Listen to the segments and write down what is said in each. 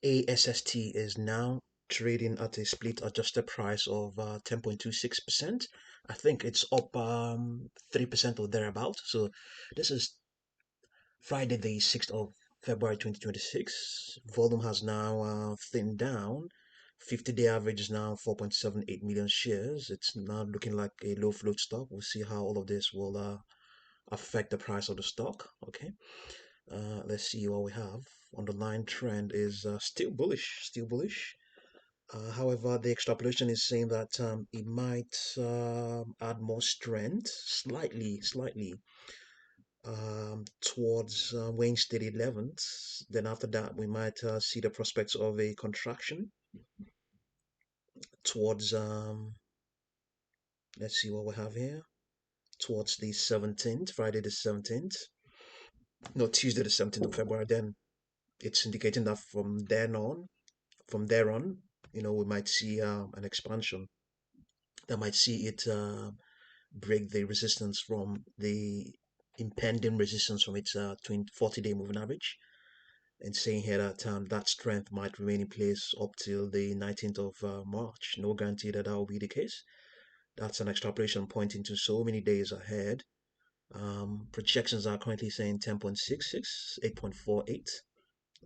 ASST is now trading at a split adjusted price of 10.26%. I think it's up 3% or thereabout. So this is Friday, the 6th of February 2026. Volume has now thinned down. 50-day average is now 4.78 million shares. It's now looking like a low float stock. We'll see how all of this will affect the price of the stock. Okay. Let's see what we have. Underlying trend is still bullish, still bullish. However, the extrapolation is saying that it might add more strength, slightly, towards Wednesday the 11th. Then after that, we might see the prospects of a contraction towards, let's see what we have here, towards the 17th, Friday the 17th, no, Tuesday the 17th of February. Then it's indicating that from there on, we might see an expansion that might see it break the resistance from the impending resistance from its 40-day moving average, and saying here that that strength might remain in place up till the 19th of March. No guarantee that that will be the case. That's an extrapolation pointing to so many days ahead. Projections are currently saying 10.66, 8.48.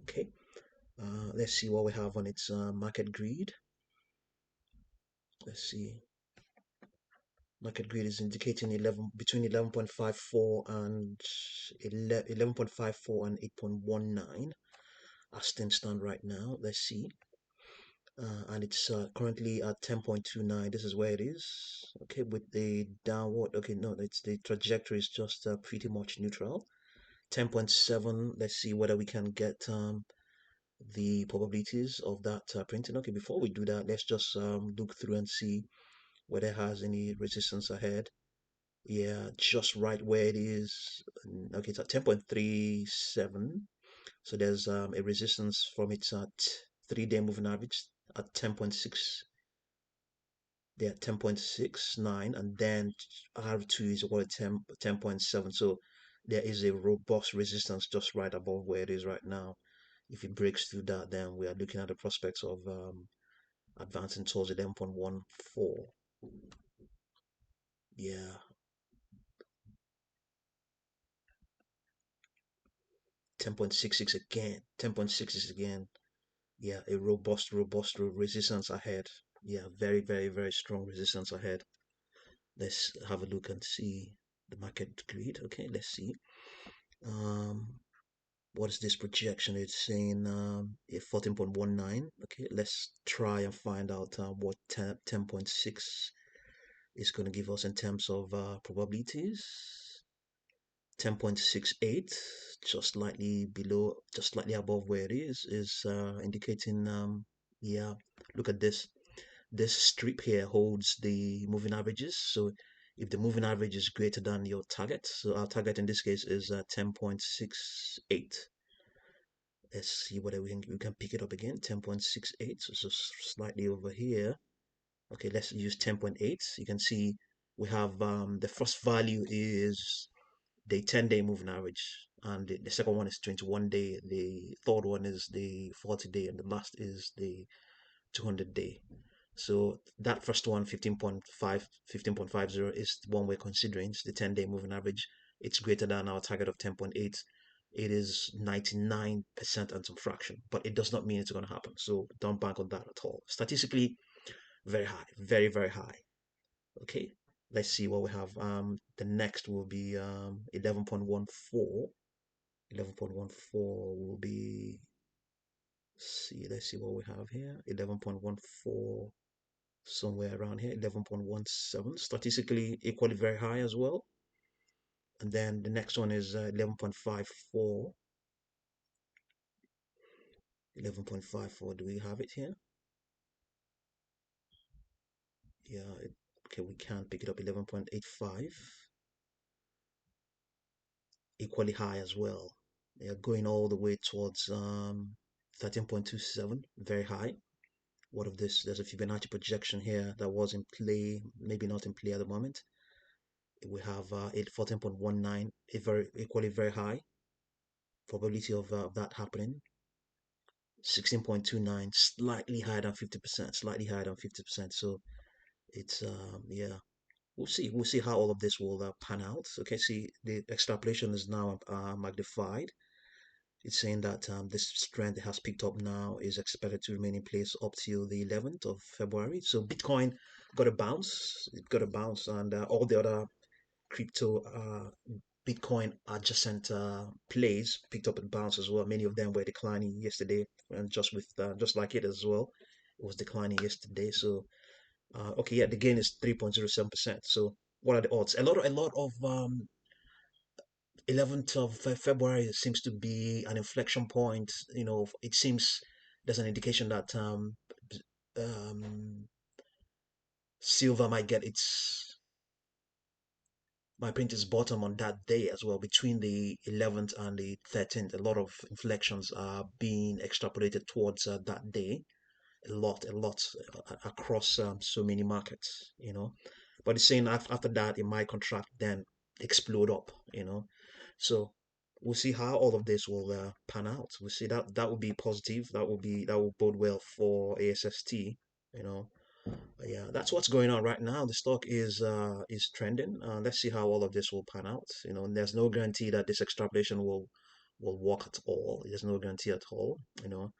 Okay. Let's see what we have on its market greed. Let's see. Market greed is indicating 11 between 11.54 and 11.54 and 8.19 as things stand right now. Let's see. And it's currently at 10.29. This is where it is. Okay, with the downward. Okay, no, it's the trajectory is just pretty much neutral. 10.7. Let's see whether we can get the probabilities of that printing. Okay, before we do that, let's just look through and see whether it has any resistance ahead. Yeah, just right where it is. Okay, it's at 10.37. So there's a resistance from its 3-day moving average at 10.6. They're 10.69, and then R2 is equal to 10.7. So there is a robust resistance just right above where it is right now. If it breaks through that, then we are looking at the prospects of advancing towards 11.14. Yeah, 10.66 again, 10.66 again. Yeah, a robust resistance ahead. Yeah, very strong resistance ahead. Let's have a look and see the market grid. Okay, let's see. Um, what is this projection? It's saying 14.19. Okay, let's try and find out what 10.6 is going to give us in terms of probabilities. 10.68, just slightly below, just slightly above where it is indicating, yeah, look at this. This strip here holds the moving averages. So if the moving average is greater than your target, so our target in this case is 10.68. Let's see whether we can pick it up again. 10.68, so just slightly over here. Okay, let's use 10.8. You can see we have the first value is the 10-day moving average, and the second one is 21 day, the third one is the 40 day, and the last is the 200 day. So that first one, 15.50, is the one we're considering. It's the 10-day moving average. It's greater than our target of 10.8. It is 99% and some fraction, but it does not mean it's going to happen. So don't bank on that at all. Statistically, very high, very high. Okay, let's see what we have. The next will be 11.14. 11.14 will be, let's see what we have here. 11.14, somewhere around here. 11.17, statistically equally very high as well. And then the next one is 11.54. 11.54, do we have it here? Yeah, okay, we can't pick it up. 11.85, equally high as well. They are going all the way towards 13.27, very high. What of this? There's a Fibonacci projection here that was in play, maybe not in play at the moment. We have 14.19, a very equally very high probability of that happening. 16.29, slightly higher than 50%, slightly higher than 50%. So it's yeah, we'll see how all of this will pan out. Okay, see the extrapolation is now magnified. It's saying that this strength has picked up now, is expected to remain in place up till the 11th of February. So Bitcoin got a bounce, it got a bounce, and all the other crypto Bitcoin adjacent plays picked up a bounce as well. Many of them were declining yesterday, and just like it as well, it was declining yesterday. So okay, yeah, the gain is 3.07%. So what are the odds? A lot of 11th of February seems to be an inflection point. You know, it seems there's an indication that um, silver might get its my print is bottom on that day as well. Between the 11th and the 13th, a lot of inflections are being extrapolated towards that day. A lot across so many markets, you know. But it's saying after that, it might contract, then explode up, you know. So we'll see how all of this will pan out. We'll see that will be positive. That will bode well for ASST, you know. Yeah, that's what's going on right now. The stock is trending. Let's see how all of this will pan out. You know, and there's no guarantee that this extrapolation will work at all. There's no guarantee at all. You know,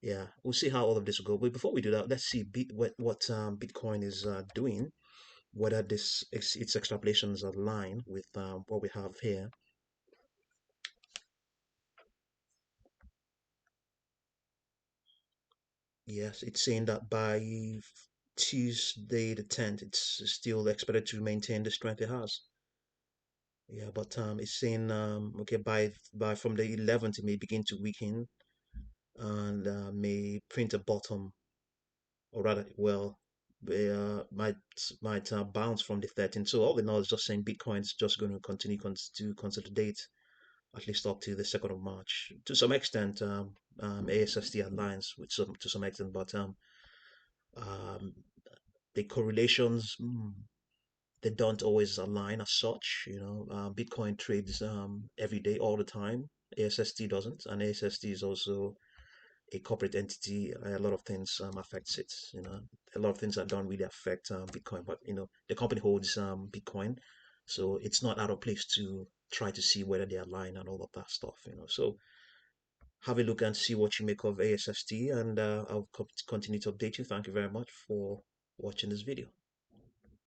yeah, we'll see how all of this will go. But before we do that, let's see what Bitcoin is doing. Whether its extrapolations align with what we have here. Yes, it's saying that by Tuesday the 10th, it's still expected to maintain the strength it has. Yeah, but it's saying okay, by from the 11th it may begin to weaken and may print a bottom, or rather, well, might bounce from the 13th. So all in all, it's just saying Bitcoin is just going to continue to consolidate at least up to the 2nd of March. To some extent, ASST aligns with some to some extent, but um, the correlations. They don't always align as such. You know, Bitcoin trades every day, all the time. ASST doesn't, and ASST is also a corporate entity. A lot of things affects it. You know, a lot of things that don't really affect Bitcoin, but you know, the company holds Bitcoin, so it's not out of place to try to see whether they align and all of that stuff. You know, so have a look and see what you make of ASST, and I'll continue to update you. Thank you very much for watching this video.